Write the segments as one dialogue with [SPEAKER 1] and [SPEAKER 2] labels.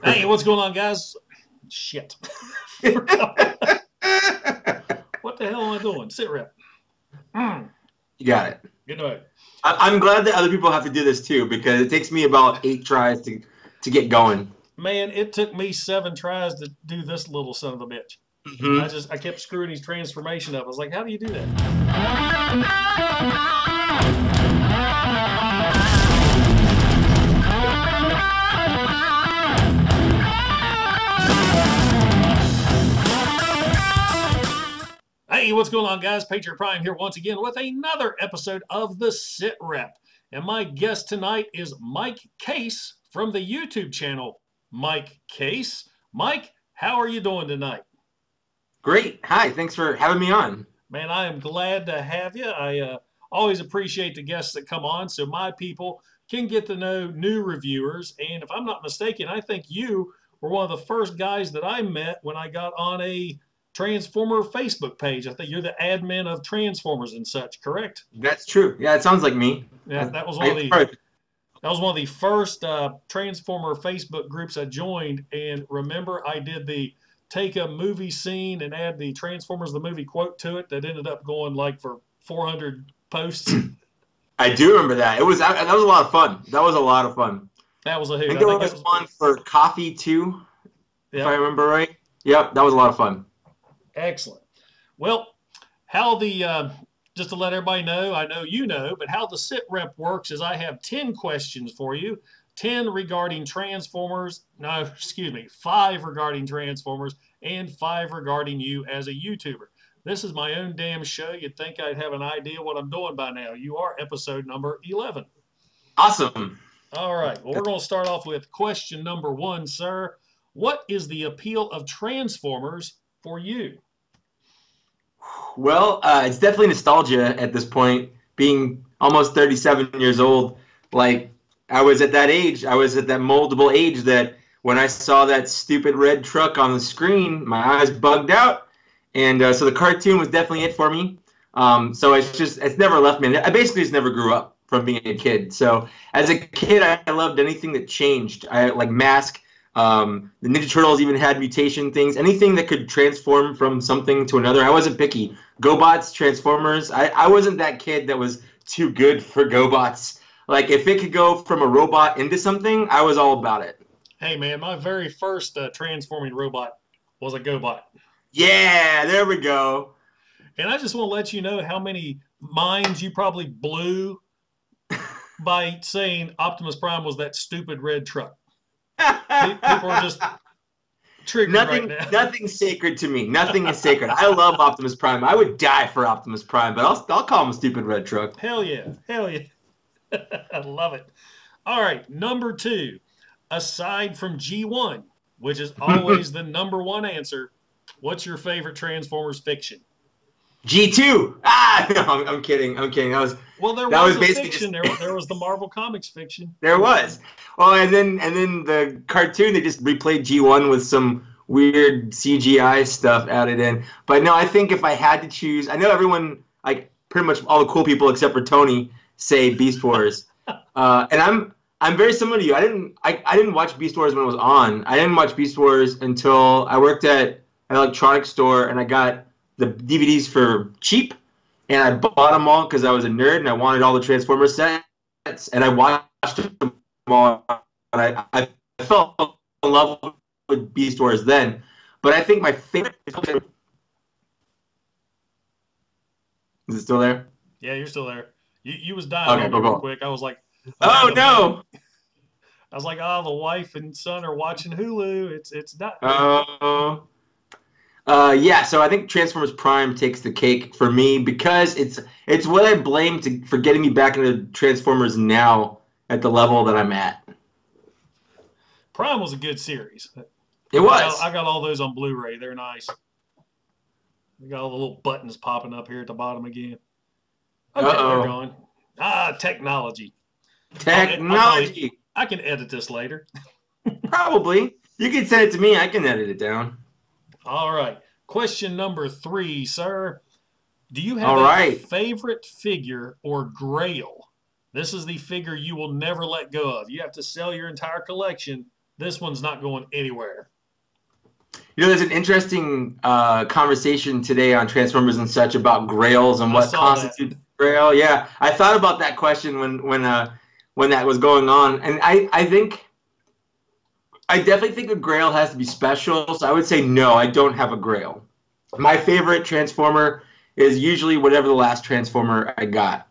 [SPEAKER 1] Hey, what's going on, guys? Shit. What the hell am I doing? SITREP.
[SPEAKER 2] You got it.
[SPEAKER 1] Good night.
[SPEAKER 2] I'm glad that other people have to do this too, because it takes me about 8 tries to get going.
[SPEAKER 1] Man, it took me 7 tries to do this little son of a bitch. I kept screwing his transformation up. I was like, how do you do that? Hey, what's going on, guys? Patriot Prime here once again with another episode of the SITREP. And my guest tonight is Mike Kaess from the YouTube channel Mike Kaess. Mike, how are you doing tonight?
[SPEAKER 2] Great. Hi. Thanks for having me on.
[SPEAKER 1] Man, I am glad to have you. I always appreciate the guests that come on so my people can get to know new reviewers. And if I'm not mistaken, I think you were one of the first guys that I met when I got on a Transformer Facebook page. I think you're the admin of Transformers and such, correct?
[SPEAKER 2] That's true. Yeah, it sounds like me.
[SPEAKER 1] Yeah, that was one of the first Transformer Facebook groups I joined. And remember, I did the take a movie scene and add the Transformers the movie quote to it that ended up going like for 400 posts.
[SPEAKER 2] I do remember that. That was a lot of fun. That was a lot of fun.
[SPEAKER 1] That was a hoot.
[SPEAKER 2] I think there was one for coffee too, if I remember right. Yep, that was a lot of fun.
[SPEAKER 1] Excellent. Well, how the just to let everybody know, I know you know, but how the SITREP works is I have 10 questions for you, 10 regarding Transformers, no, excuse me, 5 regarding Transformers, and 5 regarding you as a YouTuber. This is my own damn show. You'd think I'd have an idea what I'm doing by now. You are episode number 11.
[SPEAKER 2] Awesome.
[SPEAKER 1] All right. Well, we're going to start off with question number 1, sir. What is the appeal of Transformers for you?
[SPEAKER 2] Well, it's definitely nostalgia at this point, being almost 37 years old. Like, I was at that age, I was at that moldable age that when I saw that stupid red truck on the screen, my eyes bugged out. And so the cartoon was definitely it for me. So it's never left me. I basically just never grew up from being a kid. So as a kid, I loved anything that changed. I like Mask. The Ninja Turtles even had mutation things. Anything that could transform from something to another. I wasn't picky. GoBots, Transformers. I wasn't that kid that was too good for GoBots. Like, if it could go from a robot into something, I was all about it.
[SPEAKER 1] Hey, man, my very first transforming robot was a GoBot.
[SPEAKER 2] Yeah, there we go.
[SPEAKER 1] And I just want to let you know how many minds you probably blew by saying Optimus Prime was that stupid red truck. People are just triggered right now.
[SPEAKER 2] Nothing's sacred to me. Nothing is sacred. I love Optimus Prime. I would die for Optimus Prime, but I'll call him a stupid red truck.
[SPEAKER 1] Hell yeah. Hell yeah. I love it. All right, number 2. Aside from G1, which is always the number 1 answer, what's your favorite Transformers fiction?
[SPEAKER 2] G2. Ah, no, I'm kidding. I'm kidding. There was
[SPEAKER 1] basically fiction. There was the Marvel Comics fiction.
[SPEAKER 2] There was. Oh, and then the cartoon, they just replayed G1 with some weird CGI stuff added in. But no, I think if I had to choose, I know everyone, like pretty much all the cool people except for Tony, say Beast Wars. And I'm very similar to you. I didn't watch Beast Wars when it was on. I didn't watch Beast Wars until I worked at an electronics store and I got the DVDs for cheap, and I bought them all because I was a nerd and I wanted all the Transformers sets, and I watched them all. And I fell in love with Beast Wars then, but I think my favorite is it still there?
[SPEAKER 1] Yeah, you're still there. You was dying
[SPEAKER 2] okay,
[SPEAKER 1] real quick. I was like,
[SPEAKER 2] oh no!
[SPEAKER 1] I was like, oh, the wife and son are watching Hulu. It's not.
[SPEAKER 2] Oh. Yeah, so I think Transformers Prime takes the cake for me because it's what I blame for getting me back into Transformers now at the level that I'm at.
[SPEAKER 1] Prime was a good series.
[SPEAKER 2] It was.
[SPEAKER 1] I got all those on Blu-ray. They're nice. We got all the little buttons popping up here at the bottom again. Okay, they're gone. Technology.
[SPEAKER 2] Technology.
[SPEAKER 1] I can edit this later.
[SPEAKER 2] Probably. You can send it to me. I can edit it down.
[SPEAKER 1] All right. Question number 3, sir. Do you have a favorite figure or grail? This is the figure you will never let go of. You have to sell your entire collection This one's not going anywhere.
[SPEAKER 2] You know, there's an interesting conversation today on Transformers and such about grails and what constitutes grail. Yeah, I thought about that question when that was going on, and I definitely think a grail has to be special. So I would say no, I don't have a grail. My favorite Transformer is usually whatever the last Transformer I got.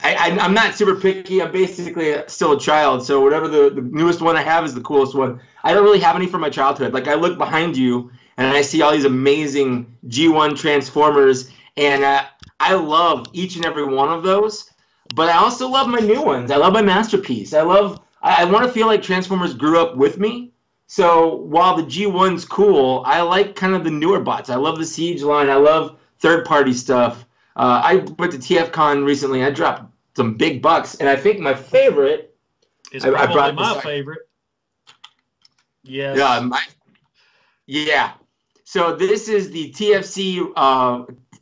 [SPEAKER 2] I'm not super picky. I'm basically still a child, so whatever the newest one I have is the coolest one. I don't really have any from my childhood. Like, I look behind you, and I see all these amazing G1 Transformers, and I love each and every one of those, but I also love my new ones. I love my Masterpiece. I want to feel like Transformers grew up with me, so while the G1's cool, I like kind of the newer bots. I love the Siege line. I love third-party stuff. I went to TFCon recently. I dropped some big bucks, and I think my favorite
[SPEAKER 1] is probably my favorite. Yes.
[SPEAKER 2] Yeah. So this is the TFC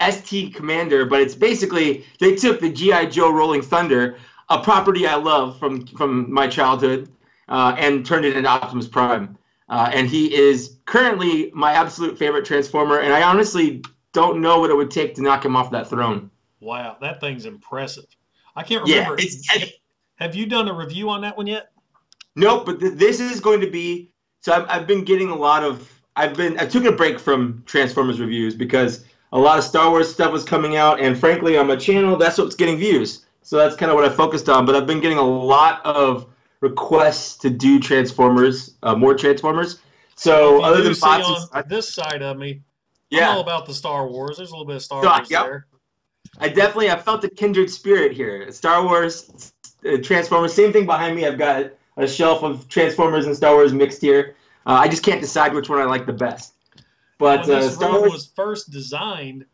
[SPEAKER 2] ST Commander, but it's basically they took the G.I. Joe Rolling Thunder, a property I love from my childhood, and turned it into Optimus Prime. And he is currently my absolute favorite Transformer, and I honestly don't know what it would take to knock him off that throne. Wow,
[SPEAKER 1] that thing's impressive. I can't remember.
[SPEAKER 2] Yeah, it's heavy.
[SPEAKER 1] Have you done a review on that one yet?
[SPEAKER 2] Nope, but this is going to be. So I've been getting a lot of. I took a break from Transformers reviews because a lot of Star Wars stuff was coming out, and frankly, on my channel, that's what's getting views. So that's kind of what I focused on. But I've been getting a lot of requests to do Transformers, more Transformers. So other than bots
[SPEAKER 1] on this side of me,
[SPEAKER 2] yeah,
[SPEAKER 1] I'm all about the Star Wars. There's a little bit of Star Wars there.
[SPEAKER 2] I felt a kindred spirit here. Star Wars, Transformers, same thing behind me. I've got a shelf of Transformers and Star Wars mixed here. I just can't decide which one I like the best. But
[SPEAKER 1] when this Star Wars was first designed,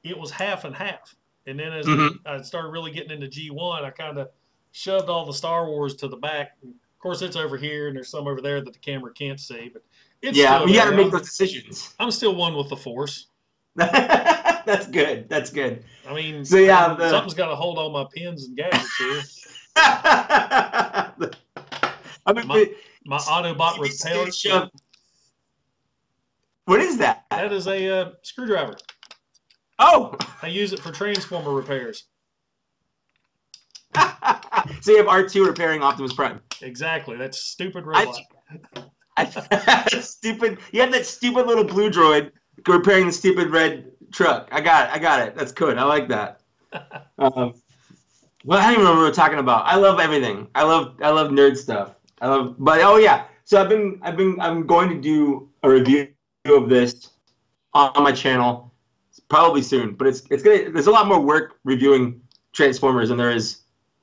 [SPEAKER 1] it was half and half. And then as I started really getting into G1, I kind of shoved all the Star Wars to the back. And of course, it's over here, and there's some over there that the camera can't see. But it's
[SPEAKER 2] you got to make those decisions.
[SPEAKER 1] I'm still one with the Force.
[SPEAKER 2] That's good. That's good.
[SPEAKER 1] I mean,
[SPEAKER 2] so
[SPEAKER 1] something's got to hold all my pins and gadgets here. My Autobot repair.
[SPEAKER 2] What is that?
[SPEAKER 1] That is a screwdriver.
[SPEAKER 2] Oh!
[SPEAKER 1] I use it for Transformer repairs.
[SPEAKER 2] So you have R2 repairing Optimus Prime.
[SPEAKER 1] Exactly. That's stupid robot.
[SPEAKER 2] Stupid. You have that stupid little blue droid repairing the stupid red truck. I got it. That's good. I like that. Well, I don't even remember what we're talking about. I love everything. I love nerd stuff. But oh yeah. So I'm going to do a review of this on my channel probably soon. But there's a lot more work reviewing Transformers than there is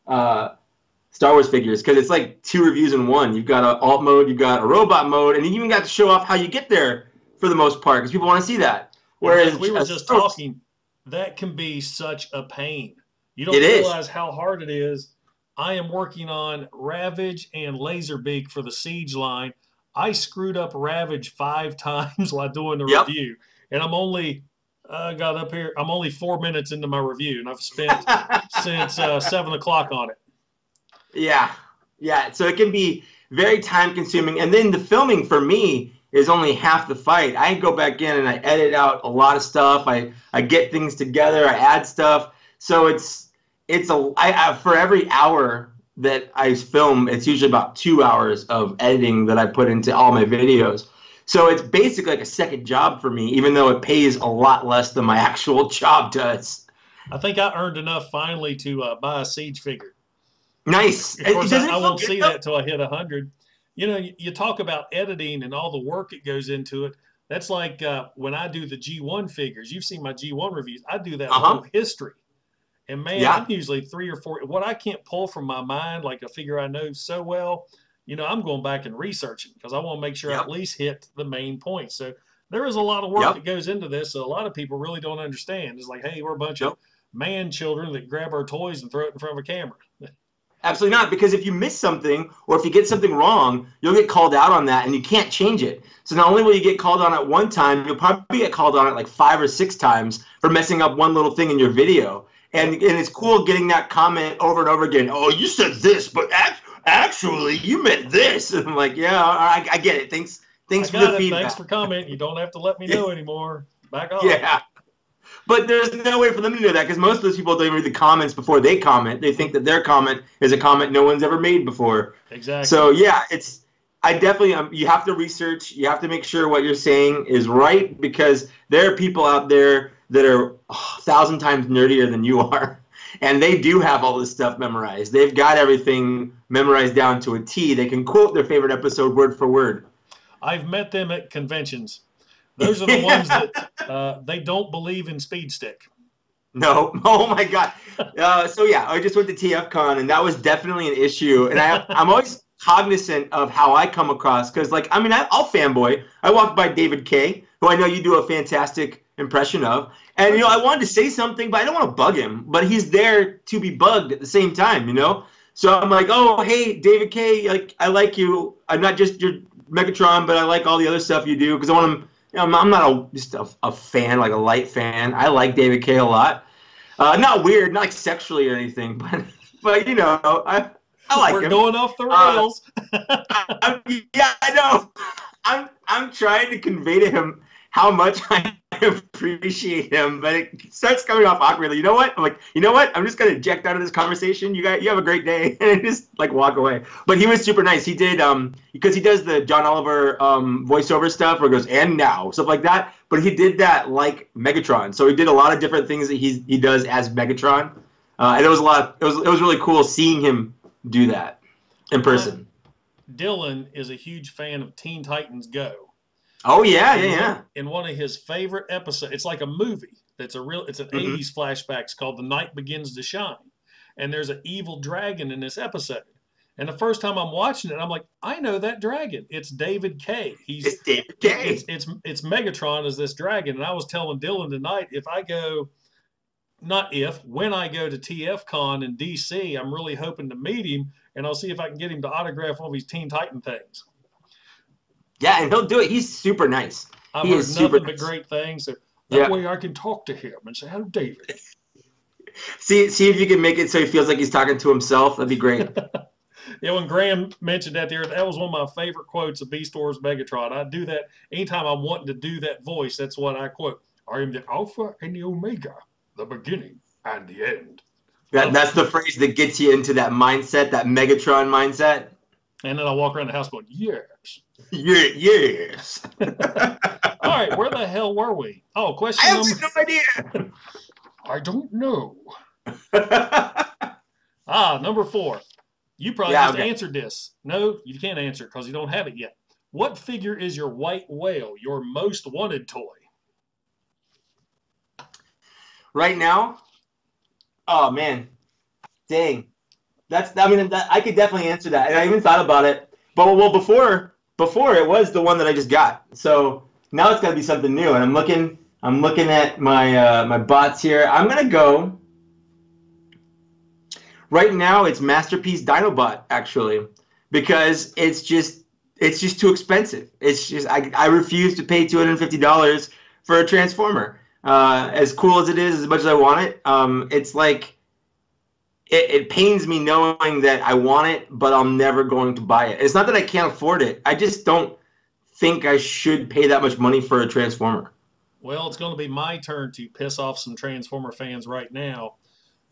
[SPEAKER 2] Star Wars figures, because it's like 2 reviews in one. You've got an alt mode, you've got a robot mode, and you even got to show off how you get there for the most part, because people want to see that. Whereas
[SPEAKER 1] we were just talking, that can be such a pain. You don't realize how hard it is. I am working on Ravage and Laserbeak for the Siege line. I screwed up Ravage 5 times while doing the review, and I'm only got up here. I'm only 4 minutes into my review, and I've spent since 7 o'clock on it.
[SPEAKER 2] Yeah. So it can be very time consuming, and then the filming for me is only half the fight. I go back in and I edit out a lot of stuff. I get things together. I add stuff. So it's for every hour that I film, it's usually about 2 hours of editing that I put into all my videos. So it's basically like a second job for me, even though it pays a lot less than my actual job does.
[SPEAKER 1] I think I earned enough finally to buy a Siege figure.
[SPEAKER 2] Nice.
[SPEAKER 1] Of course, I won't see that till I hit 100. You know, you talk about editing and all the work it goes into it. That's like when I do the G1 figures. You've seen my G1 reviews. I do that whole history. And, man, I'm usually 3 or 4. What I can't pull from my mind, like a figure I know so well, you know, I'm going back and researching because I want to make sure I at least hit the main points. So there is a lot of work that goes into this. So a lot of people really don't understand. It's like, hey, we're a bunch of man children that grab our toys and throw it in front of a camera.
[SPEAKER 2] Absolutely not, because if you miss something or if you get something wrong, you'll get called out on that and you can't change it. So not only will you get called on it one time, you'll probably get called on it like 5 or 6 times for messing up one little thing in your video. And it's cool getting that comment over and over again. Oh, you said this, but actually, you meant this. And I'm like, yeah, I get it. Thanks for the feedback.
[SPEAKER 1] Thanks for commenting. You don't have to let me know anymore. Back off.
[SPEAKER 2] Yeah. But there's no way for them to know that because most of those people don't even read the comments before they comment. They think that their comment is a comment no one's ever made before.
[SPEAKER 1] Exactly.
[SPEAKER 2] So, yeah, I definitely, you have to research. You have to make sure what you're saying is right because there are people out there that are 1,000 times nerdier than you are. And they do have all this stuff memorized. They've got everything memorized down to a T. They can quote their favorite episode word for word.
[SPEAKER 1] I've met them at conventions. Those are the ones that they don't believe in speed stick.
[SPEAKER 2] No. Oh, my God. So, yeah, I just went to TFCon, and that was definitely an issue. And I'm always cognizant of how I come across because, like, I mean, I'll fanboy. I walked by David Kaye, who I know you do a fantastic impression of. And, you know, I wanted to say something, but I don't want to bug him. But he's there to be bugged at the same time, you know? So I'm like, oh, hey, David Kaye, like, I like you. I'm not just your Megatron, but I like all the other stuff you do because I want him. You know, I'm not just a fan, like a light fan. I like David Kaye a lot. Not weird, not like sexually or anything, but you know, I like him.
[SPEAKER 1] We're going off the rails.
[SPEAKER 2] Yeah, I know. I'm trying to convey to him how much I appreciate him, but it starts coming off awkwardly. You know what? I'm like, you know what? I'm just gonna eject out of this conversation. You have a great day, and just like walk away. But he was super nice. He did because he does the John Oliver voiceover stuff where it goes and now stuff like that. But he did that like Megatron. So he did a lot of different things that he does as Megatron, and it was a lot. It was really cool seeing him do that in person.
[SPEAKER 1] Dylan is a huge fan of Teen Titans Go.
[SPEAKER 2] Oh yeah.
[SPEAKER 1] In one of his favorite episodes, it's like a movie. It's an 80s flashback. It's called The Night Begins to Shine. And there's an evil dragon in this episode. And the first time I'm watching it, I'm like, I know that dragon. It's David Kaye.
[SPEAKER 2] It's David Kaye.
[SPEAKER 1] It's Megatron as this dragon. And I was telling Dylan tonight, when I go to TFCon in DC, I'm really hoping to meet him, and I'll see if I can get him to autograph one of his Teen Titan things.
[SPEAKER 2] Yeah, and he'll do it. He's super nice.
[SPEAKER 1] I've heard nothing but great things. So that way I can talk to him and say, hello, David.
[SPEAKER 2] See if you can make it so he feels like he's talking to himself. That'd be great.
[SPEAKER 1] Yeah, when Graham mentioned that there, that was one of my favorite quotes of Beastor's Megatron. I do that anytime I'm wanting to do that voice. That's what I quote. I am the Alpha and the Omega, the beginning and the end.
[SPEAKER 2] That's the phrase that gets you into that mindset, that Megatron mindset.
[SPEAKER 1] And then I walk around the house going, yes.
[SPEAKER 2] Yes.
[SPEAKER 1] All right, where the hell were we? Oh, question
[SPEAKER 2] I have no idea.
[SPEAKER 1] I don't know. Number 4. You probably answered this. No, you can't answer because you don't have it yet. What figure is your white whale, your most wanted toy?
[SPEAKER 2] Right now? Oh, man. Dang. I could definitely answer that. And I even thought about it. But, well, before it was the one that I just got. So now it's got to be something new. And I'm looking at my bots here. I'm going to go. Right now, it's Masterpiece Dinobot, actually, because it's just too expensive. It's just I refuse to pay $250 for a Transformer. As cool as it is, as much as I want it, it's like it pains me knowing that I want it, but I'm never going to buy it. It's not that I can't afford it. I just don't think I should pay that much money for a Transformer.
[SPEAKER 1] Well, it's going to be my turn to piss off some Transformer fans right now.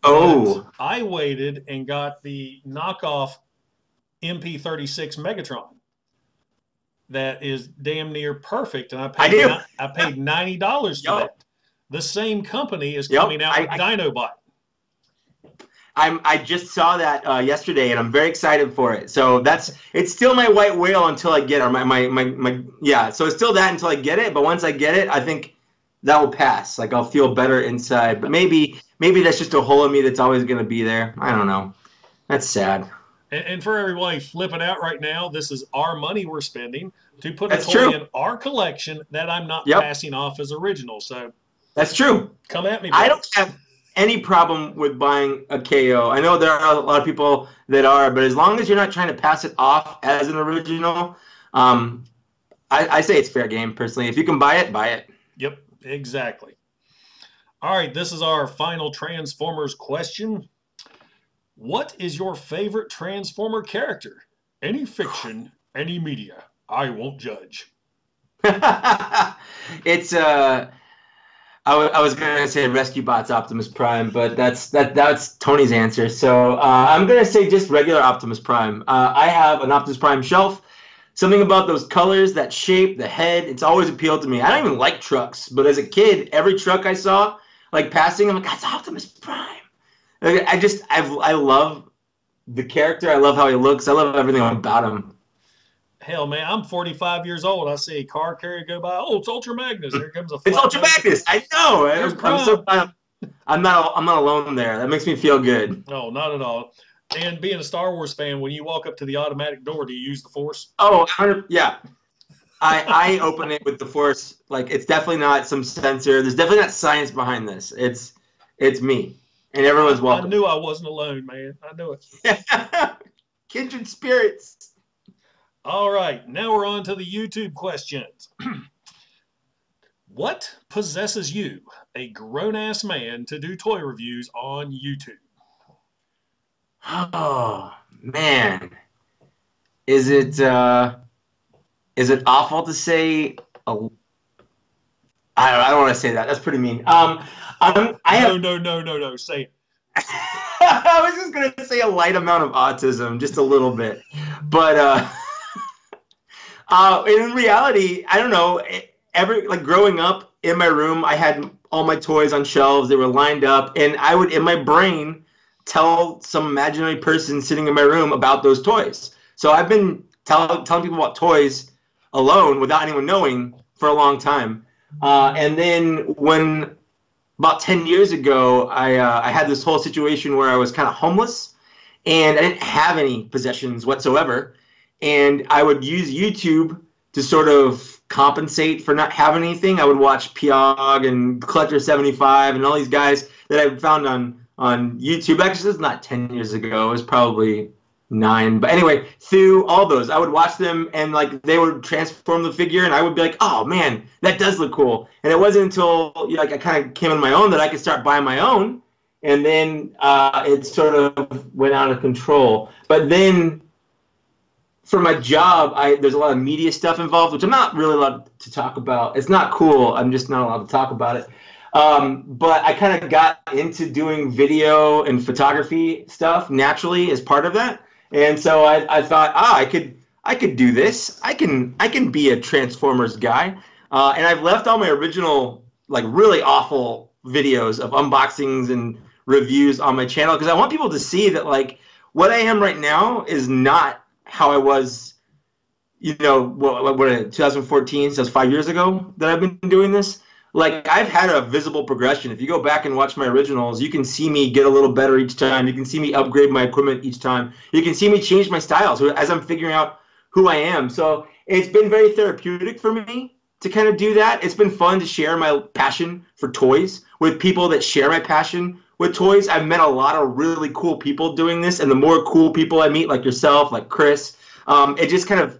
[SPEAKER 2] Oh.
[SPEAKER 1] But I waited and got the knockoff MP36 Megatron. That is damn near perfect, and I paid $90 for that. The same company is coming out with Dinobot.
[SPEAKER 2] I just saw that yesterday, and I'm very excited for it. So it's still my white whale until I get it. So it's still that until I get it. But once I get it, I think that will pass. Like I'll feel better inside. But maybe that's just a hole in me that's always going to be there. I don't know. That's sad.
[SPEAKER 1] And for everybody flipping out right now, this is our money we're spending to put a toy in our collection that I'm not passing off as original. So
[SPEAKER 2] that's true.
[SPEAKER 1] Come at me,
[SPEAKER 2] bro. I don't have any problem with buying a KO. I know there are a lot of people that are, but as long as you're not trying to pass it off as an original, I say it's fair game, personally. If you can buy it, buy it.
[SPEAKER 1] Yep, exactly. All right, this is our final Transformers question. What is your favorite Transformer character? Any fiction, any media. I won't judge.
[SPEAKER 2] It's I was gonna say Rescue Bots Optimus Prime, but that's Tony's answer. So I'm gonna say just regular Optimus Prime. I have an Optimus Prime shelf. Something about those colors, that shape, the head, it's always appealed to me. I don't even like trucks, but as a kid, every truck I saw, like passing, I'm like, that's Optimus Prime. Like, I love the character. I love how he looks. I love everything about him.
[SPEAKER 1] Hell, man, I'm 45 years old. I see a car carrier go by. Oh, it's Ultra Magnus. Here comes a
[SPEAKER 2] It's Ultra Magnus. I know. I'm so glad I'm not alone there. That makes me feel good.
[SPEAKER 1] No, not at all. And being a Star Wars fan, when you walk up to the automatic door, do you use the Force?
[SPEAKER 2] Oh, yeah. I open it with the Force. Like, it's definitely not some sensor. There's definitely not science behind this. It's me, and everyone's welcome.
[SPEAKER 1] I knew I wasn't alone, man. I knew it.
[SPEAKER 2] Kindred spirits.
[SPEAKER 1] All right, now we're on to the YouTube questions. What possesses you, a grown-ass man, to do toy reviews on YouTube?
[SPEAKER 2] Oh, man. Is it awful to say? I don't want to say that. That's pretty mean.
[SPEAKER 1] No. Say it.
[SPEAKER 2] I was just gonna say a light amount of autism, just a little bit, but in reality, I don't know. Growing up in my room, I had all my toys on shelves. They were lined up, and I would, in my brain, tell some imaginary person sitting in my room about those toys. So I've been telling people about toys alone without anyone knowing for a long time. And then when about 10 years ago, I had this whole situation where I was kind of homeless and I didn't have any possessions whatsoever. And I would use YouTube to sort of compensate for not having anything. I would watch Piog and Collector75 and all these guys that I found on YouTube. Actually, it's not 10 years ago. It was probably 9. But anyway, through all those, I would watch them, and like they would transform the figure, and I would be like, oh man, that does look cool. And it wasn't until like I kind of came on my own that I could start buying my own, and then it sort of went out of control. But then for my job, there's a lot of media stuff involved, which I'm not really allowed to talk about. It's not cool. I'm just not allowed to talk about it. But I kind of got into doing video and photography stuff naturally as part of that. And so I thought, I could do this. I can be a Transformers guy. And I've left all my original, like, really awful videos of unboxings and reviews on my channel because I want people to see that, like, what I am right now is not how I was, what 2014, so that's 5 years ago that I've been doing this. Like, I've had a visible progression. If you go back and watch my originals, you can see me get a little better each time. You can see me upgrade my equipment each time. You can see me change my style so as I'm figuring out who I am. So it's been very therapeutic for me to kind of do that. It's been fun to share my passion for toys with people that share my passion with toys. I've met a lot of really cool people doing this, and the more cool people I meet, like yourself, like Chris, it just kind of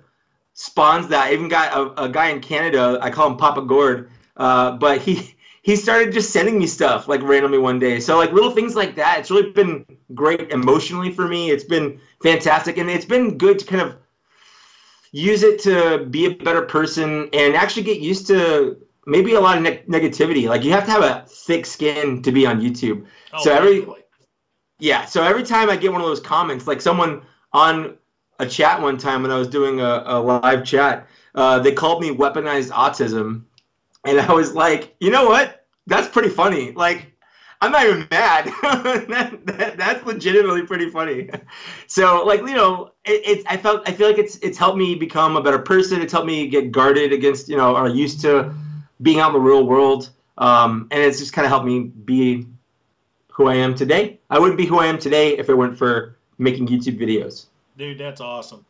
[SPEAKER 2] spawns that. I even got a guy in Canada, I call him Papa Gord, but he started just sending me stuff like randomly one day. So like little things like that, it's really been great emotionally for me. It's been fantastic, and it's been good to kind of use it to be a better person and actually get used to maybe a lot of negativity. Like, you have to have a thick skin to be on YouTube.
[SPEAKER 1] Oh,
[SPEAKER 2] so every time I get one of those comments, like someone on a chat one time when I was doing a live chat, they called me weaponized autism. And I was like, you know what? That's pretty funny. Like, I'm not even mad. That's legitimately pretty funny. So, like, I feel like it's helped me become a better person. It's helped me get guarded against, or used to being out in the real world. And it's just kind of helped me be who I am today. I wouldn't be who I am today if it weren't for making YouTube videos.
[SPEAKER 1] Dude, that's awesome.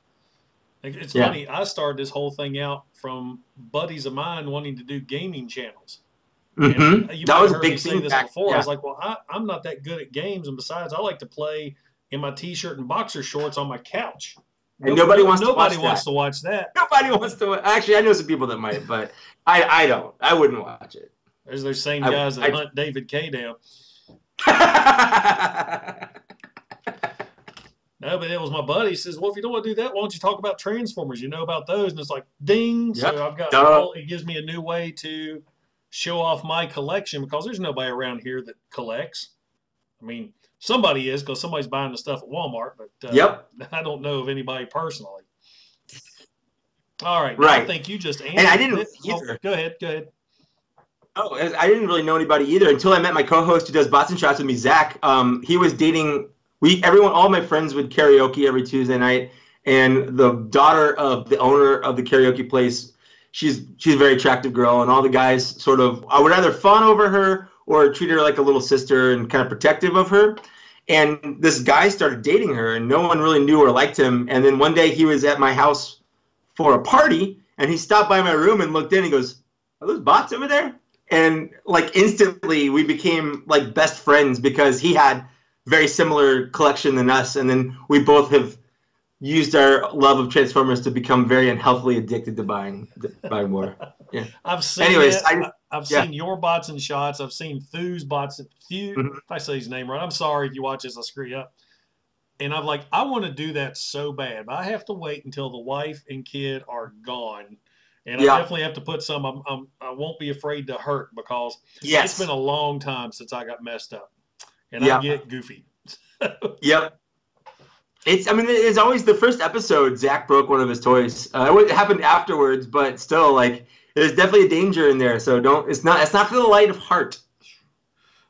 [SPEAKER 1] It's funny. I started this whole thing out from buddies of mine wanting to do gaming channels.
[SPEAKER 2] Mm-hmm.
[SPEAKER 1] That was a big thing this before. Yeah. I was like, well, I'm not that good at games, and besides, I like to play in my T-shirt and boxer shorts on my couch.
[SPEAKER 2] And nobody wants to watch
[SPEAKER 1] that.
[SPEAKER 2] Nobody wants to. Actually, I know some people that might, but I don't. I wouldn't watch it.
[SPEAKER 1] There's those same guys that hunt David K down. No, but it was my buddy. He says, well, if you don't want to do that, why don't you talk about Transformers? You know about those? And it's like, ding.
[SPEAKER 2] Yep.
[SPEAKER 1] So I've got
[SPEAKER 2] Duh.
[SPEAKER 1] all, it gives me a new way to show off my collection because there's nobody around here that collects. I mean, somebody is because somebody's buying the stuff at Walmart, but
[SPEAKER 2] Yep.
[SPEAKER 1] I don't know of anybody personally. All right.
[SPEAKER 2] Right.
[SPEAKER 1] I think you just answered
[SPEAKER 2] And I didn't
[SPEAKER 1] it.
[SPEAKER 2] either.
[SPEAKER 1] Oh, go ahead. Go ahead.
[SPEAKER 2] Oh, I didn't really know anybody either until I met my co-host who does Bots and Shots with me, Zach. He was dating all my friends would karaoke every Tuesday night, and the daughter of the owner of the karaoke place, she's a very attractive girl, and all the guys sort of I would either fawn over her or treat her like a little sister and kind of protective of her. And this guy started dating her, and no one really knew or liked him. And then one day he was at my house for a party, and he stopped by my room and looked in. And he goes, "Are those bots over there?" And like instantly we became like best friends because he had very similar collection than us, and then we both have used our love of Transformers to become very unhealthily addicted to buying more. Yeah.
[SPEAKER 1] I've seen
[SPEAKER 2] Anyways,
[SPEAKER 1] I've seen your Bots and Shots. I've seen Thu's Bots and Thew.
[SPEAKER 2] Mhm.
[SPEAKER 1] If I say his name right, I'm sorry if you watch this, I screw you up. And I'm like, I want to do that so bad, but I have to wait until the wife and kid are gone. And
[SPEAKER 2] Yeah.
[SPEAKER 1] I definitely have to put some. I won't be afraid to hurt because
[SPEAKER 2] Yes.
[SPEAKER 1] it's been a long time since I got messed up, and
[SPEAKER 2] Yeah.
[SPEAKER 1] I get goofy.
[SPEAKER 2] Yep. It's always the first episode. Zach broke one of his toys. It happened afterwards, but still, like, there's definitely a danger in there. So don't. It's not for the light of heart.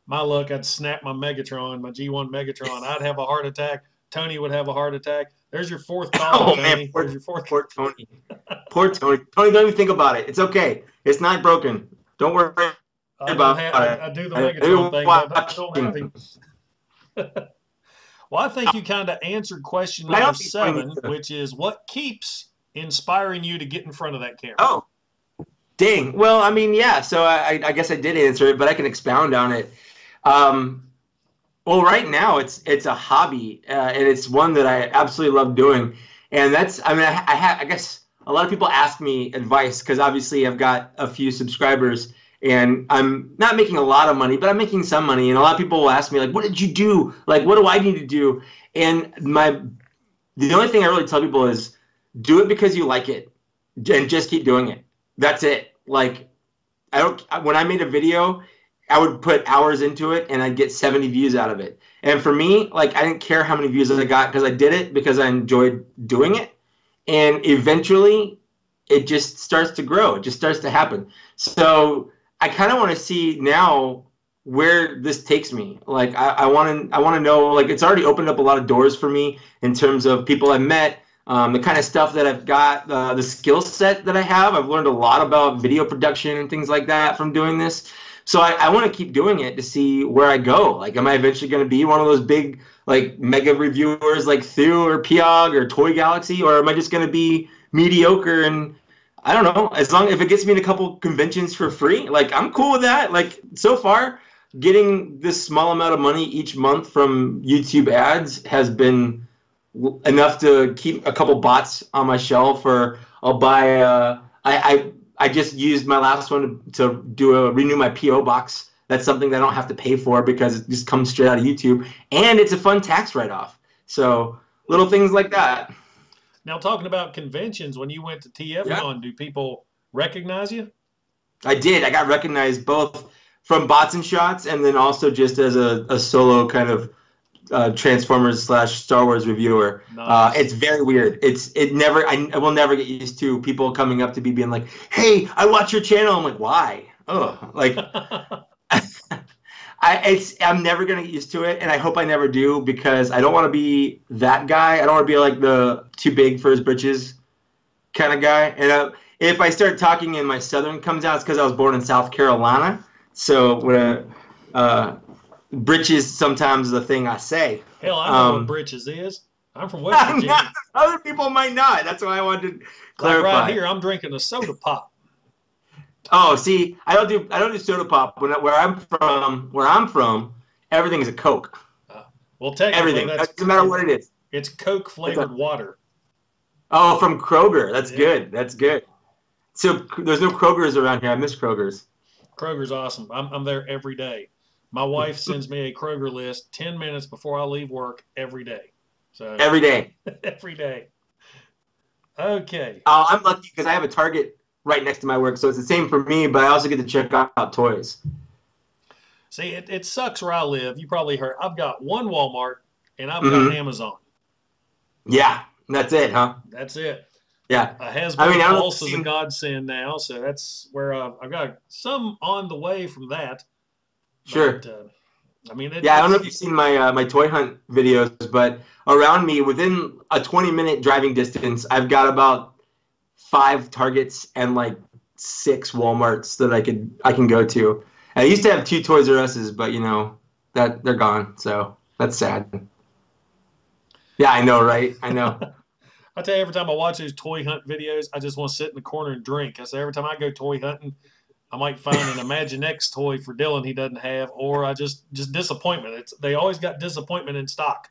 [SPEAKER 1] My luck, I'd snap my Megatron, my G1 Megatron. I'd have a heart attack. Tony would have a heart attack. There's your fourth call,
[SPEAKER 2] Oh
[SPEAKER 1] Tony.
[SPEAKER 2] man,
[SPEAKER 1] There's your fourth.
[SPEAKER 2] poor Tony. Poor Tony. Tony, don't even think about it. It's okay. It's not broken. Don't worry about it.
[SPEAKER 1] I do the Megatron thing, but I don't have him. Well, I think you kind of answered question number 7, which is what keeps inspiring you to get in front of that camera?
[SPEAKER 2] Oh, dang. Well, I mean, yeah. So I guess I did answer it, but I can expound on it. Well, right now it's a hobby, and it's one that I absolutely love doing. And that's, I mean, I guess a lot of people ask me advice because obviously I've got a few subscribers. And I'm not making a lot of money, but I'm making some money. And a lot of people will ask me, like, what did you do? Like, what do I need to do? And the only thing I really tell people is do it because you like it and just keep doing it. That's it. Like, when I made a video, I would put hours into it and I'd get 70 views out of it. And for me, like, I didn't care how many views I got because I did it because I enjoyed doing it. And eventually it just starts to grow. It just starts to happen. So I kind of want to see now where this takes me. Like, I want to know, like, it's already opened up a lot of doors for me in terms of people I've met, the kind of stuff that I've got, the skill set that I have. I've learned a lot about video production and things like that from doing this. So I want to keep doing it to see where I go. Like, am I eventually going to be one of those big, like, mega reviewers like Thew or Piog or Toy Galaxy, or am I just going to be mediocre and I don't know, if it gets me in a couple conventions for free, like, I'm cool with that. Like, so far, getting this small amount of money each month from YouTube ads has been enough to keep a couple bots on my shelf, or I'll buy, I just used my last one to renew my P.O. box. That's something that I don't have to pay for because it just comes straight out of YouTube, and it's a fun tax write-off. So little things like that.
[SPEAKER 1] Now, talking about conventions, when you went to TFCon, do people recognize you?
[SPEAKER 2] I did. I got recognized both from Bots and Shots and then also just as a solo kind of Transformers / Star Wars reviewer. Nice. It's very weird. I will never get used to people coming up to me being like, "Hey, I watch your channel." I'm like, "Why?" Oh, like I'm never gonna get used to it, and I hope I never do because I don't want to be that guy. I don't want to be like the too big for his britches kind of guy. And if I start talking and my Southern comes out, it's because I was born in South Carolina. So britches sometimes is the thing I say.
[SPEAKER 1] Hell, I know what britches is. I'm from West Virginia.
[SPEAKER 2] Other people might not. That's why I wanted to clarify.
[SPEAKER 1] Like right here, I'm drinking a soda pop.
[SPEAKER 2] Oh, see, I don't do soda pop. Where I'm from, everything is a Coke.
[SPEAKER 1] Well, technically,
[SPEAKER 2] everything. Doesn't matter what it is.
[SPEAKER 1] It's Coke flavored water.
[SPEAKER 2] Oh, from Kroger. That's good. That's good. So there's no Krogers around here. I miss Krogers.
[SPEAKER 1] Kroger's awesome. I'm there every day. My wife sends me a Kroger list 10 minutes before I leave work every day. So
[SPEAKER 2] every day.
[SPEAKER 1] every day. Okay.
[SPEAKER 2] I'm lucky because I have a Target right next to my work, so it's the same for me. But I also get to check out toys.
[SPEAKER 1] See, it sucks where I live. You probably heard. I've got one Walmart and I've got Amazon.
[SPEAKER 2] Yeah, that's it, huh?
[SPEAKER 1] That's it.
[SPEAKER 2] Yeah.
[SPEAKER 1] Hasbro Pulse is a godsend now, so that's where I've got some on the way from that.
[SPEAKER 2] Sure.
[SPEAKER 1] But, I
[SPEAKER 2] don't know if you've seen my my toy hunt videos, but around me, within a 20-minute driving distance, I've got about 5 Targets and like 6 Walmarts that I can go to. I used to have 2 Toys R Us's, but that they're gone, so that's sad. Yeah, I know, right? I know.
[SPEAKER 1] I tell you, every time I watch those toy hunt videos, I just want to sit in the corner and drink. I say every time I go toy hunting, I might find an Imaginext toy for Dylan he doesn't have, or I just disappointment. They always got disappointment in stock.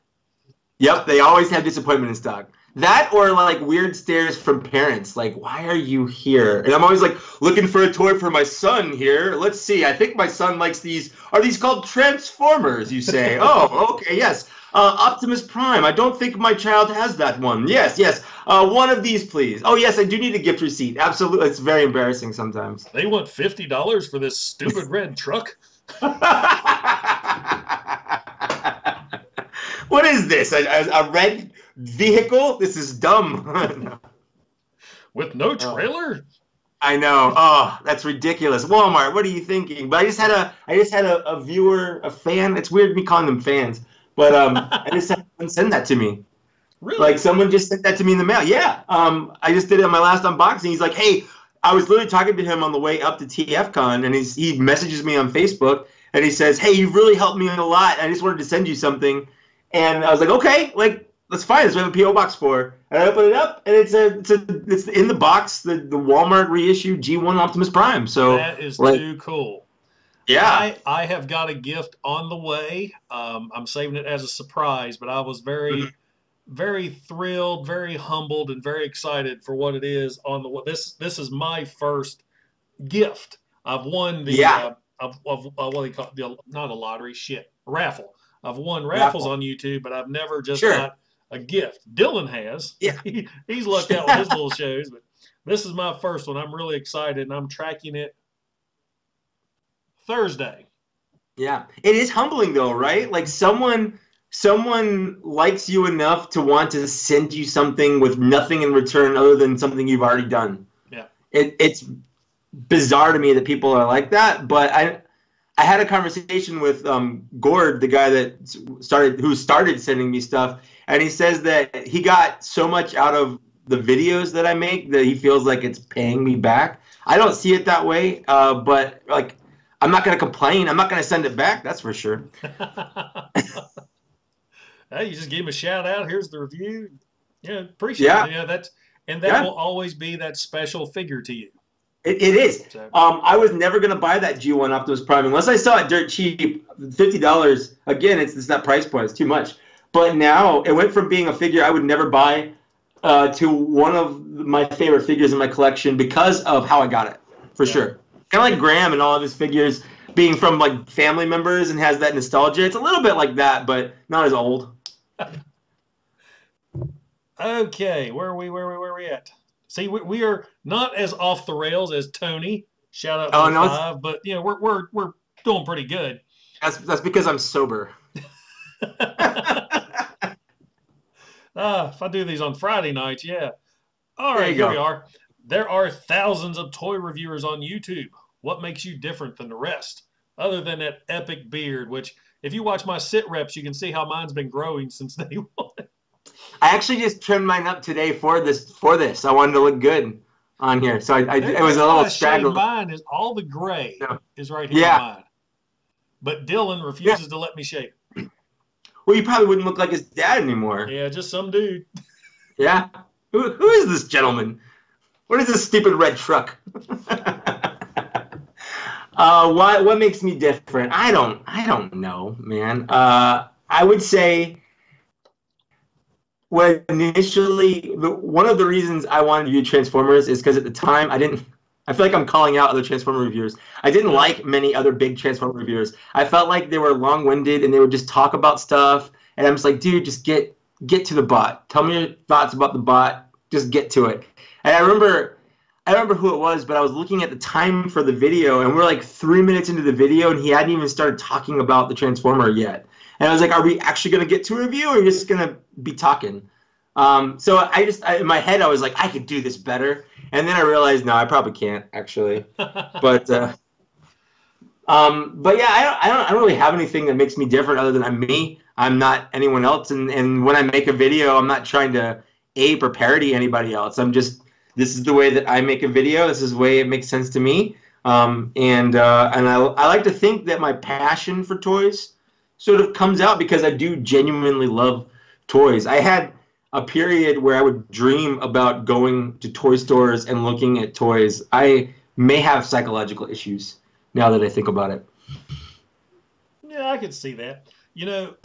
[SPEAKER 2] Yep, they always have disappointment in stock. That or like weird stares from parents, like, why are you here? And I'm always like, looking for a toy for my son here. Let's see. I think my son likes these. Are these called Transformers, you say? Oh, okay, yes. Optimus Prime. I don't think my child has that one. Yes. One of these, please. Oh, yes, I do need a gift receipt. Absolutely. It's very embarrassing sometimes.
[SPEAKER 1] They want $50 for this stupid red truck?
[SPEAKER 2] What is this? A red vehicle? This is dumb.
[SPEAKER 1] With no trailer?
[SPEAKER 2] I know. Oh, that's ridiculous. Walmart, what are you thinking? But I just had a viewer, a fan. It's weird me calling them fans. But I just had someone send that to me.
[SPEAKER 1] Really?
[SPEAKER 2] Like someone just sent that to me in the mail. Yeah. I just did it on my last unboxing. He's like, hey, I was literally talking to him on the way up to TFCon, and he messages me on Facebook, and he says, hey, you've really helped me a lot. I just wanted to send you something. And I was like, okay, like, that's fine. That's what I have a P.O. box for. And I open it up, and it's in the box, the Walmart reissue G1 Optimus Prime. So
[SPEAKER 1] that is too cool.
[SPEAKER 2] Yeah.
[SPEAKER 1] I have got a gift on the way. I'm saving it as a surprise, but I was very, very thrilled, very humbled, and very excited for what it is on the this is my first gift. I've won the what do you call it? Not a lottery, raffle. I've won raffles on YouTube, but I've never just got a gift. Dylan has.
[SPEAKER 2] Yeah.
[SPEAKER 1] He's lucked out with his little shows, but this is my first one. I'm really excited, and I'm tracking it Thursday.
[SPEAKER 2] Yeah. It is humbling, though, right? Like someone likes you enough to want to send you something with nothing in return other than something you've already done.
[SPEAKER 1] Yeah.
[SPEAKER 2] It's bizarre to me that people are like that, but I had a conversation with Gord, the guy who started sending me stuff, and he says that he got so much out of the videos that I make that he feels like it's paying me back. I don't see it that way, but like I'm not going to complain. I'm not going to send it back. That's for sure.
[SPEAKER 1] Hey, you just gave him a shout out. Here's the review. Yeah, appreciate it. Yeah, that will always be that special figure to you.
[SPEAKER 2] It is. I was never going to buy that G1 Optimus Prime unless I saw it dirt cheap, $50. Again, it's that price point. It's too much. But now it went from being a figure I would never buy to one of my favorite figures in my collection because of how I got it, for sure. Kind of like Graham and all of his figures being from like family members and has that nostalgia. It's a little bit like that, but not as old.
[SPEAKER 1] Okay, where are we at? See, we are not as off the rails as Tony. Shout out to the 5, but we're doing pretty good.
[SPEAKER 2] That's because I'm sober.
[SPEAKER 1] If I do these on Friday nights, yeah. All right, here we are. There are thousands of toy reviewers on YouTube. What makes you different than the rest? Other than that epic beard, which if you watch my SITREPs, you can see how mine's been growing since day one.
[SPEAKER 2] I actually just trimmed mine up today for this. I wanted to look good on here, so it was a little straggle.
[SPEAKER 1] Mine is all the gray is right here on mine, but Dylan refuses to let me shave it.
[SPEAKER 2] Well, you probably wouldn't look like his dad anymore.
[SPEAKER 1] Yeah, just some dude.
[SPEAKER 2] Yeah, who is this gentleman? What is this stupid red truck? What makes me different? I don't know, man. I would say. Well, initially, one of the reasons I wanted to view Transformers is because at the time I feel like I'm calling out other Transformer reviewers. I didn't like many other big Transformer reviewers. I felt like they were long-winded and they would just talk about stuff. And I'm just like, dude, just get get to the bot. Tell me your thoughts about the bot. Just get to it. And I remember who it was, but I was looking at the time for the video, and we're like 3 minutes into the video, and he hadn't even started talking about the Transformer yet. And I was like, are we actually going to get to a review, or are we just going to be talking? So in my head, I was like, I could do this better. And then I realized, no, I probably can't, actually. But yeah, I don't really have anything that makes me different other than I'm me. I'm not anyone else. And when I make a video, I'm not trying to ape or parody anybody else. I'm just, this is the way that I make a video. This is the way it makes sense to me. And I like to think that my passion for toys sort of comes out because I do genuinely love toys. I had a period where I would dream about going to toy stores and looking at toys. I may have psychological issues now that I think about it.
[SPEAKER 1] Yeah, I could see that. You know,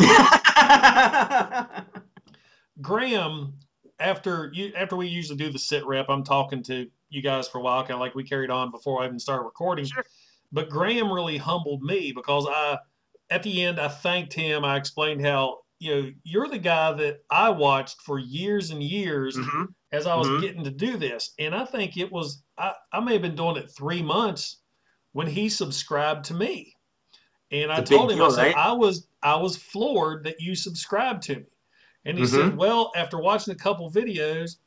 [SPEAKER 1] Graham, after we usually do the sit rep, I'm talking to you guys for a while, kind of like we carried on before I even started recording.
[SPEAKER 2] Sure.
[SPEAKER 1] But Graham really humbled me because at the end, I thanked him. I explained how, you're the guy that I watched for years and years as I was getting to do this. And I think it was, I may have been doing it 3 months when he subscribed to me. And I told him, I said, right? I was floored that you subscribed to me. And he said, well, after watching a couple videos,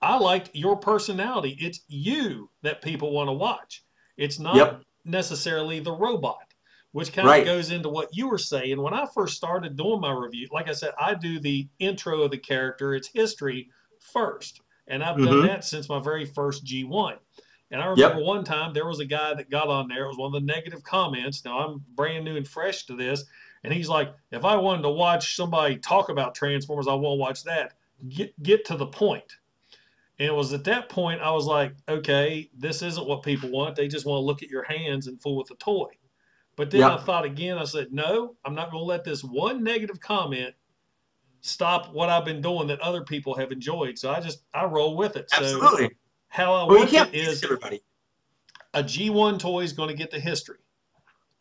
[SPEAKER 1] I liked your personality. It's you that people want to watch. It's not necessarily the robot, which kind of goes into what you were saying. When I first started doing my review, like I said, I do the intro of the character, its history first. And I've done that since my very first G1. And I remember one time there was a guy that got on there. It was one of the negative comments. Now, I'm brand new and fresh to this. And he's like, if I wanted to watch somebody talk about Transformers, I won't watch that. Get to the point. And it was at that point I was like, okay, this isn't what people want. They just want to look at your hands and fool with the toy. But then I thought again, I said, no, I'm not going to let this one negative comment stop what I've been doing that other people have enjoyed. So I roll with it.
[SPEAKER 2] Absolutely.
[SPEAKER 1] So how I work it is a G1 toy is going to get the history.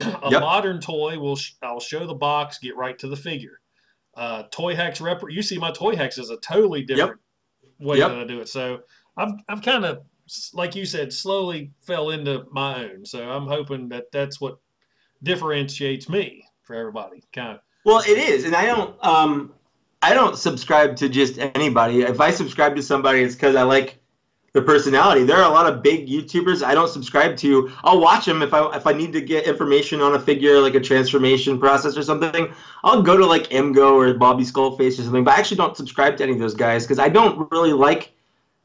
[SPEAKER 1] A modern toy I'll show the box, get right to the figure. Toy Hacks you see my Toy Hacks is a totally different way that I do it. So I've kind of, like you said, slowly fell into my own. So I'm hoping that that's what differentiates me for everybody. Kind of.
[SPEAKER 2] Well, it is, and I don't subscribe to just anybody. If I subscribe to somebody, it's because I like the personality. There are a lot of big YouTubers I don't subscribe to. I'll watch them if I need to get information on a figure, like a transformation process or something. I'll go to like MGO or Bobby Skullface or something. But I actually don't subscribe to any of those guys because I don't really like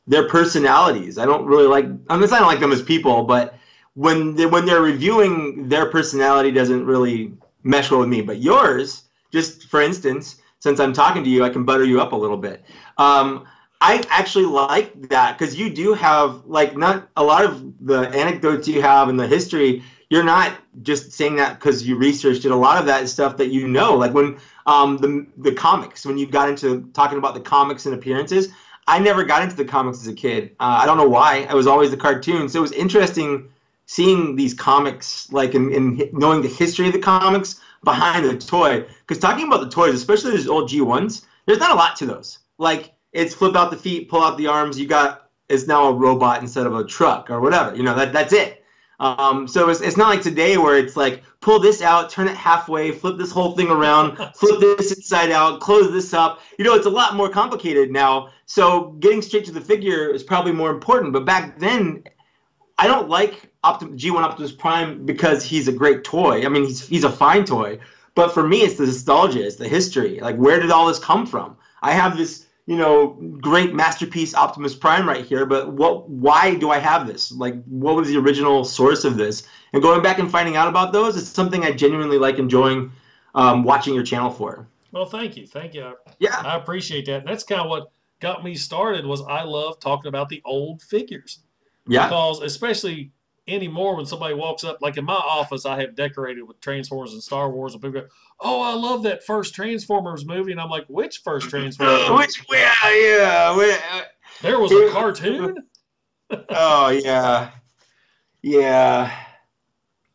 [SPEAKER 2] their personalities. I don't really like. I don't like them as people, but when they're reviewing, their personality doesn't really mesh well with me. But yours, just for instance, since I'm talking to you, I can butter you up a little bit. I actually like that because you do have, like, not a lot of the anecdotes you have and the history. You're not just saying that because you researched it. A lot of that is stuff that you know. Like when the comics, when you got into talking about the comics and appearances, I never got into the comics as a kid. I don't know why. I was always the cartoon. So it was interesting seeing these comics, like, and knowing the history of the comics behind the toy. Because talking about the toys, especially these old G1s, there's not a lot to those. Like, it's flip out the feet, pull out the arms. It's now a robot instead of a truck or whatever. That's it. So it's not like today where it's like, pull this out, turn it halfway, flip this whole thing around, flip this inside out, close this up. It's a lot more complicated now. So getting straight to the figure is probably more important. But back then, I don't like G1 Optimus Prime because he's a great toy. I mean, he's a fine toy. But for me, it's the nostalgia, it's the history. Like, where did all this come from? I have this, great masterpiece Optimus Prime right here, but why do I have this? Like, what was the original source of this? And going back and finding out about those is something I genuinely like enjoying watching your channel for.
[SPEAKER 1] Well, thank you. Thank you.
[SPEAKER 2] Yeah.
[SPEAKER 1] I appreciate that. And that's kind of what got me started was I love talking about the old figures.
[SPEAKER 2] Yeah.
[SPEAKER 1] Because especially anymore when somebody walks up, like in my office, I have decorated with Transformers and Star Wars, and people go, oh, I love that first Transformers movie. And I'm like, which first Transformers movie? There was a cartoon?
[SPEAKER 2] Oh, yeah. Yeah.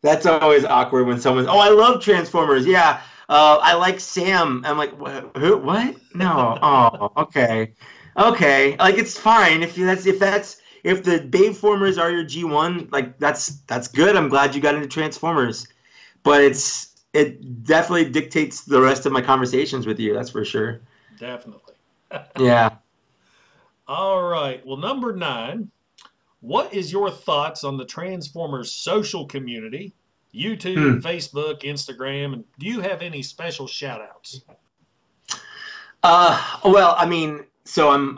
[SPEAKER 2] That's always awkward when someone's, oh, I love Transformers. Yeah. I like Sam. I'm like, what? Who? What? No. Oh, okay, okay. Like it's fine if the Bayformers are your G1. Like that's good. I'm glad you got into Transformers, but it definitely dictates the rest of my conversations with you. That's for sure.
[SPEAKER 1] Definitely.
[SPEAKER 2] Yeah.
[SPEAKER 1] All right. Well, number 9. What is your thoughts on the Transformers social community? YouTube, Facebook, Instagram, and do you have any special shout outs?
[SPEAKER 2] Well, I mean, so I'm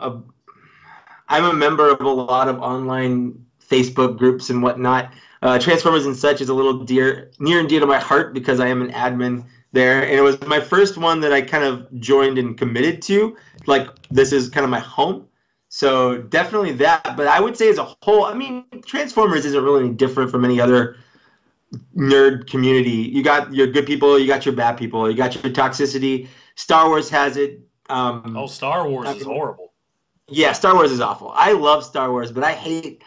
[SPEAKER 2] a member of a lot of online Facebook groups and whatnot. Transformers and such is a little near and dear to my heart because I am an admin there, and it was my first one that I kind of joined and committed to. Like, this is kind of my home. So definitely that, but I would say as a whole, I mean, Transformers isn't really any different from any other nerd community. You got your good people, you got your bad people, you got your toxicity. Star Wars has it.
[SPEAKER 1] Star Wars is horrible.
[SPEAKER 2] Yeah, Star Wars is awful. I love Star Wars, but I hate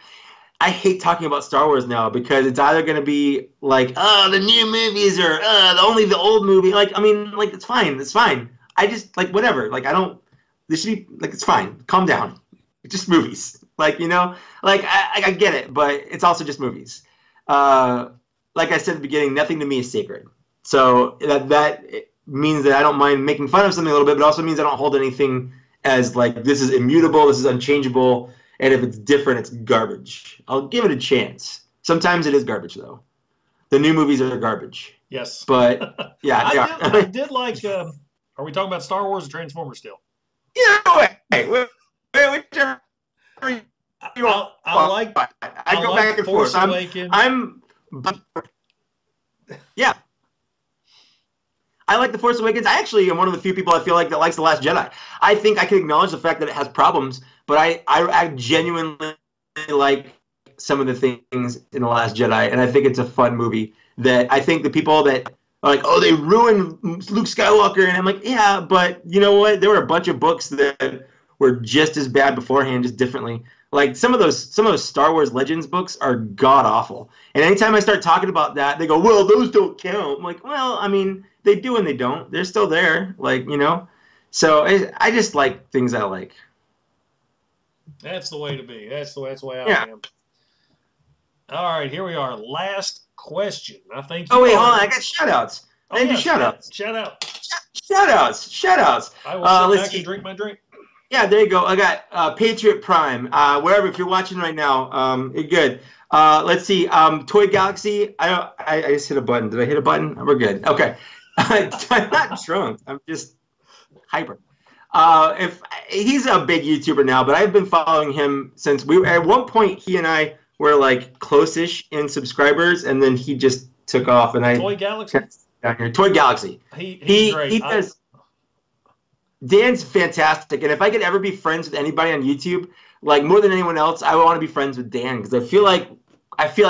[SPEAKER 2] talking about Star Wars now because it's either going to be like, oh, the new movies or only the old movie. Like, I mean, like, it's fine. It's fine. I just, like, whatever. Like, this should be, like, it's fine. Calm down. It's just movies. Like, you know, like, I get it, but it's also just movies. Like I said at the beginning, nothing to me is sacred. So that means that I don't mind making fun of something a little bit, but also means I don't hold anything as like, this is immutable, this is unchangeable, and if it's different, it's garbage. I'll give it a chance. Sometimes it is garbage, though. The new movies are garbage.
[SPEAKER 1] Yes.
[SPEAKER 2] But, yeah,
[SPEAKER 1] I did like, are we talking about Star Wars or Transformers still?
[SPEAKER 2] Yeah, whichever you want. I go back and forth. Yeah. I like The Force Awakens. I actually am one of the few people I feel like that likes The Last Jedi. I think I can acknowledge the fact that it has problems, but I genuinely like some of the things in The Last Jedi, and I think it's a fun movie that I think the people that are like, oh, they ruined Luke Skywalker, and I'm like, yeah, but you know what? There were a bunch of books that were just as bad beforehand, just differently. Like some of those Star Wars Legends books are god awful. And anytime I start talking about that, they go, well, those don't count. I'm like, well, I mean, they do and they don't. They're still there, like, you know. So I just like things I like.
[SPEAKER 1] That's the way to be. That's the way I am. All right, here we are. Last question. I think.
[SPEAKER 2] Oh wait, hold on. I got shout outs. I need shout outs.
[SPEAKER 1] Shout out.
[SPEAKER 2] Shout outs.
[SPEAKER 1] I will sit back and drink my drink.
[SPEAKER 2] Yeah, there you go. I got Patriot Prime. Wherever, if you're watching right now, you're good. Let's see. Toy Galaxy. I just hit a button. Did I hit a button? We're good. Okay. I'm not drunk. I'm just hyper. If he's a big YouTuber now, but I've been following him since at one point he and I were like close-ish in subscribers, and then he just took off. And
[SPEAKER 1] Toy Galaxy.
[SPEAKER 2] Down here. Toy Galaxy.
[SPEAKER 1] He's great.
[SPEAKER 2] He does. Dan's fantastic, and if I could ever be friends with anybody on YouTube, like more than anyone else, I want to be friends with Dan because I feel like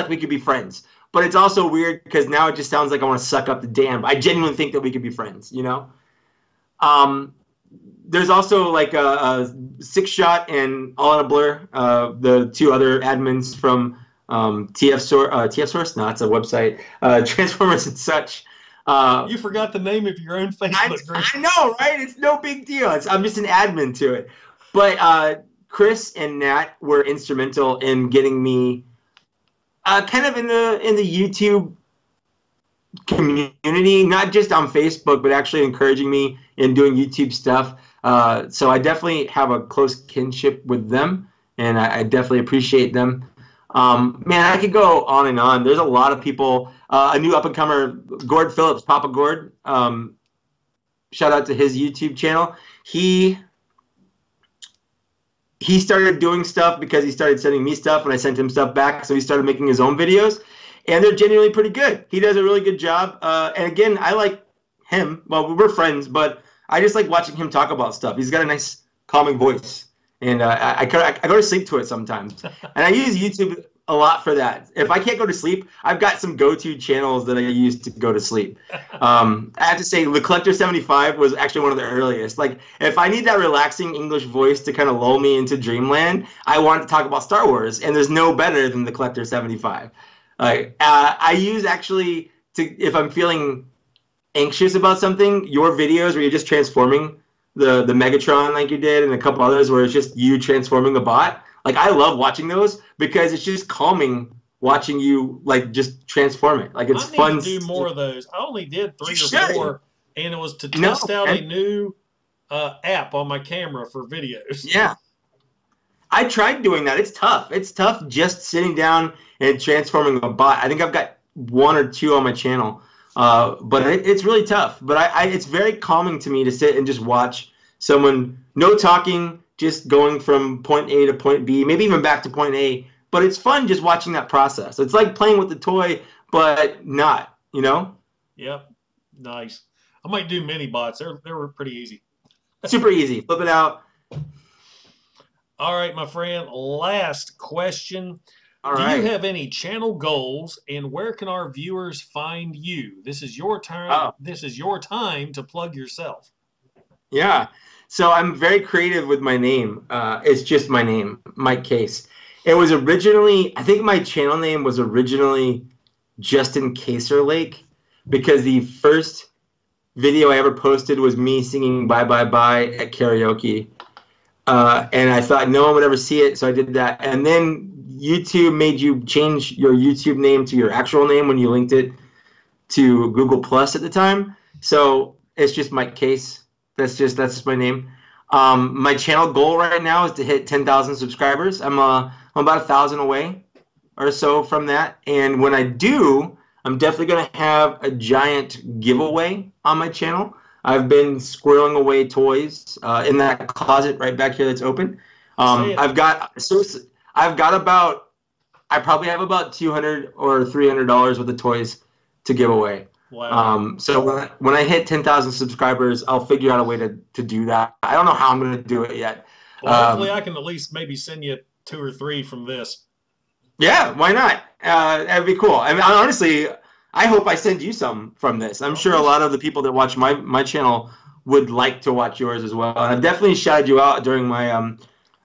[SPEAKER 2] we could be friends. But it's also weird because now it just sounds like I want to suck up to Dan. But I genuinely think that we could be friends, you know? There's also like a Six Shot and All in a Blur, the two other admins from TF Source. No, it's a website. Transformers and such.
[SPEAKER 1] You forgot the name of your own Facebook group.
[SPEAKER 2] I know, right? It's no big deal. I'm just an admin to it. But Chris and Nat were instrumental in getting me kind of in the YouTube community, not just on Facebook, but actually encouraging me in doing YouTube stuff. So I definitely have a close kinship with them, and I definitely appreciate them. Man, I could go on and on. There's a lot of people. A new up-and-comer, Gord Phillips, Papa Gord. Shout out to his YouTube channel. He started doing stuff because he started sending me stuff, and I sent him stuff back. So he started making his own videos, and they're genuinely pretty good. He does a really good job. And again, I like him. Well, we're friends, but I just like watching him talk about stuff. He's got a nice, calming voice. And I go to sleep to it sometimes. And I use YouTube a lot for that. If I can't go to sleep, I've got some go-to channels that I use to go to sleep. I have to say, The Collector 75 was actually one of the earliest. Like, if I need that relaxing English voice to kind of lull me into dreamland, I want to talk about Star Wars. And there's no better than The Collector 75. I use actually, if I'm feeling anxious about something, your videos where you're just transforming the Megatron like you did and a couple others where it's just you transforming the bot, like I love watching those because it's just calming watching you like just transform it. Like it's fun.
[SPEAKER 1] I need to do more of those. I only did 3 or 4, and it was to
[SPEAKER 2] No,
[SPEAKER 1] test out a new app on my camera for videos.
[SPEAKER 2] yeah. I tried doing that. It's tough. It's tough just sitting down and transforming a bot. I think I've got 1 or 2 on my channel, but it's really tough. But it's very calming to me to sit and just watch someone, no talking, just going from point A to point B, maybe even back to point A. But it's fun just watching that process. It's like playing with the toy, but not, you know?
[SPEAKER 1] Yep. Nice. I might do mini bots. They were pretty easy.
[SPEAKER 2] Super easy. Flip it out.
[SPEAKER 1] All right, my friend. Last question.
[SPEAKER 2] All
[SPEAKER 1] Do
[SPEAKER 2] right.
[SPEAKER 1] you have any channel goals, and where can our viewers find you? This is your time.
[SPEAKER 2] Oh.
[SPEAKER 1] This is your time to plug yourself.
[SPEAKER 2] Yeah. So I'm very creative with my name. It's just my name, Mike Kaess. It was originally, I think my channel name was originally Justin Kaeser because the first video I ever posted was me singing Bye Bye Bye at karaoke. And I thought no one would ever see it, so I did that. And then YouTube made you change your YouTube name to your actual name when you linked it to Google Plus at the time. So it's just Mike Kaess. That's just my name. My channel goal right now is to hit 10,000 subscribers. I'm about 1,000 away or so from that. And when I do, I'm definitely going to have a giant giveaway on my channel. I've been squirreling away toys in that closet right back here that's open. I probably have about $200 or $300 worth of toys to give away.
[SPEAKER 1] Wow.
[SPEAKER 2] So when I hit 10,000 subscribers, I'll figure out a way to do that. I don't know how I'm going to do it yet.
[SPEAKER 1] Well, hopefully I can at least maybe send you 2 or 3 from this.
[SPEAKER 2] Yeah, why not? That'd be cool. I mean, honestly, I hope I send you some from this. I'm sure a lot of the people that watch my channel would like to watch yours as well. And I've definitely shouted you out during my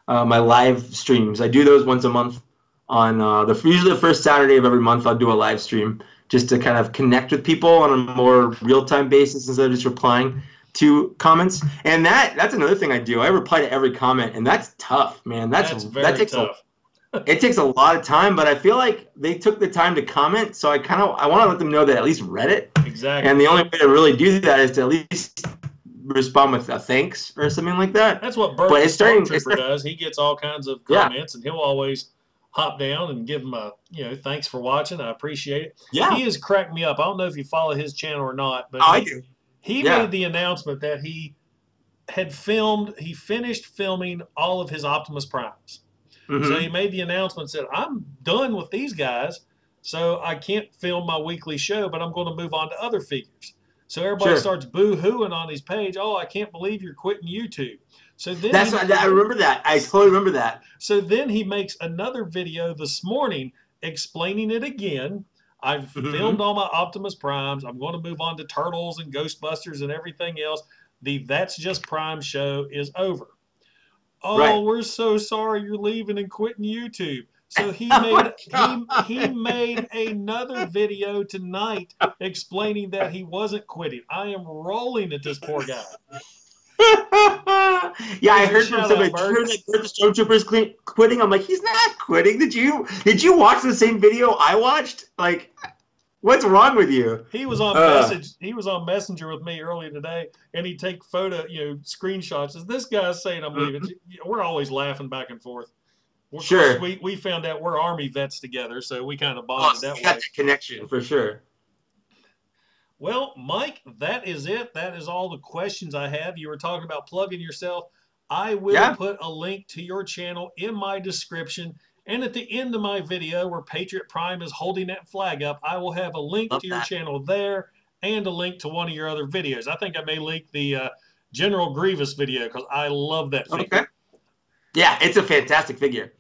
[SPEAKER 2] my live streams. I do those once a month on usually the first Saturday of every month. I'll do a live stream just to kind of connect with people on a more real-time basis instead of just replying to comments. And that's another thing I do. I reply to every comment, and that's tough, man. That's very tough. It takes a lot of time, but I feel like they took the time to comment, so I want to let them know that I at least read it.
[SPEAKER 1] Exactly.
[SPEAKER 2] And the only way to really do that is to at least respond with a thanks or something like that.
[SPEAKER 1] That's what Bert the Stormtrooper does. He gets all kinds of comments, and he'll always hop down and give them a, thanks for watching. I appreciate it.
[SPEAKER 2] Yeah.
[SPEAKER 1] He has cracked me up. I don't know if you follow his channel or not, but
[SPEAKER 2] I do.
[SPEAKER 1] He made the announcement that he finished filming all of his Optimus Primes. Mm-hmm. So he made the announcement, said, I'm done with these guys, so I can't film my weekly show, but I'm going to move on to other figures. So everybody starts boo-hooing on his page. Oh, I can't believe you're quitting YouTube. So then
[SPEAKER 2] I remember that. I totally remember that.
[SPEAKER 1] So then he makes another video this morning explaining it again. I've filmed all my Optimus Primes. I'm going to move on to Turtles and Ghostbusters and everything else. The That's Just Prime show is over. Oh, we're so sorry you're leaving and quitting YouTube. So he made another video tonight explaining that he wasn't quitting. I am rolling at this poor guy.
[SPEAKER 2] Yeah, I heard from somebody. The Stormtrooper's quitting. I'm like, he's not quitting. Did you watch the same video I watched? Like, what's wrong with you?
[SPEAKER 1] He was on message. He was on Messenger with me earlier today, and he'd take screenshots. As this guy's saying, I'm leaving. We're always laughing back and forth.
[SPEAKER 2] Sure.
[SPEAKER 1] We found out we're Army vets together, so we kind of bonded that way.
[SPEAKER 2] That's a connection for sure.
[SPEAKER 1] Well, Mike, that is it. That is all the questions I have. You were talking about plugging yourself. I will put a link to your channel in my description. And at the end of my video where Patriot Prime is holding that flag up, I will have a link to your channel there and a link to one of your other videos. I think I may link the General Grievous video because I love that figure. Okay.
[SPEAKER 2] Yeah, it's a fantastic figure.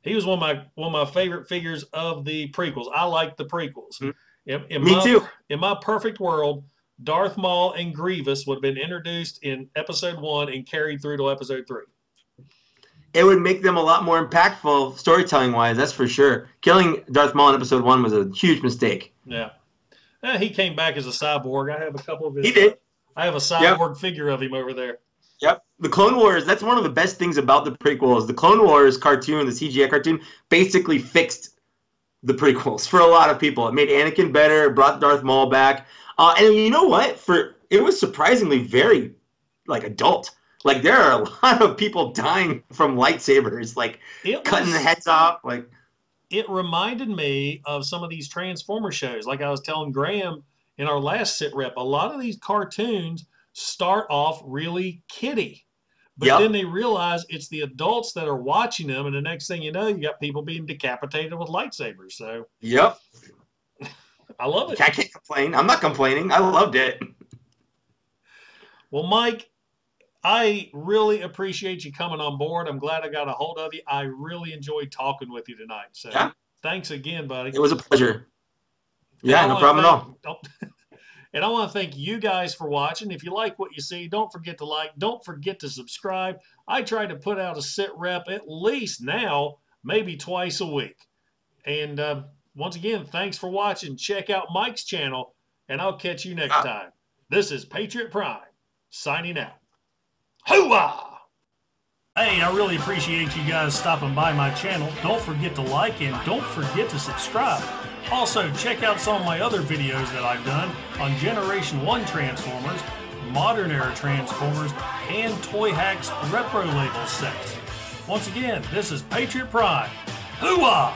[SPEAKER 1] He was one of my favorite figures of the prequels. I like the prequels.
[SPEAKER 2] Me too.
[SPEAKER 1] In my perfect world, Darth Maul and Grievous would have been introduced in Episode 1 and carried through to Episode 3.
[SPEAKER 2] It would make them a lot more impactful storytelling-wise, that's for sure. Killing Darth Maul in Episode 1 was a huge mistake.
[SPEAKER 1] Yeah. He came back as a cyborg. I have a couple of his.
[SPEAKER 2] He did.
[SPEAKER 1] I have a cyborg figure of him over there.
[SPEAKER 2] Yep. The Clone Wars, that's one of the best things about the prequels. The Clone Wars cartoon, the CGI cartoon, basically fixed the prequels for a lot of people. It made Anakin better, it brought Darth Maul back. And you know what? It was surprisingly very, adult. Like, there are a lot of people dying from lightsabers, cutting the heads off.
[SPEAKER 1] It reminded me of some of these Transformer shows. Like I was telling Graham in our last SITREP, a lot of these cartoons start off really kiddie. But then they realize it's the adults that are watching them, and the next thing you know, you got people being decapitated with lightsabers. So
[SPEAKER 2] yep.
[SPEAKER 1] I love it.
[SPEAKER 2] I can't complain. I'm not complaining. I loved it.
[SPEAKER 1] Well, Mike, I really appreciate you coming on board. I'm glad I got a hold of you. I really enjoyed talking with you tonight. So thanks again, buddy.
[SPEAKER 2] It was a pleasure. Yeah, no problem at all.
[SPEAKER 1] And I want to thank you guys for watching. If you like what you see, don't forget to like. Don't forget to subscribe. I try to put out a SITREP at least now, maybe twice a week. And once again, thanks for watching. Check out Mike's channel, and I'll catch you next time. This is Patriot Prime, signing out. Hoo-ah! Hey, I really appreciate you guys stopping by my channel. Don't forget to like and don't forget to subscribe. Also, check out some of my other videos that I've done on Generation 1 Transformers, Modern Era Transformers, and Toy Hacks Repro Label sets. Once again, this is Patriot Prime. Hoo-ah!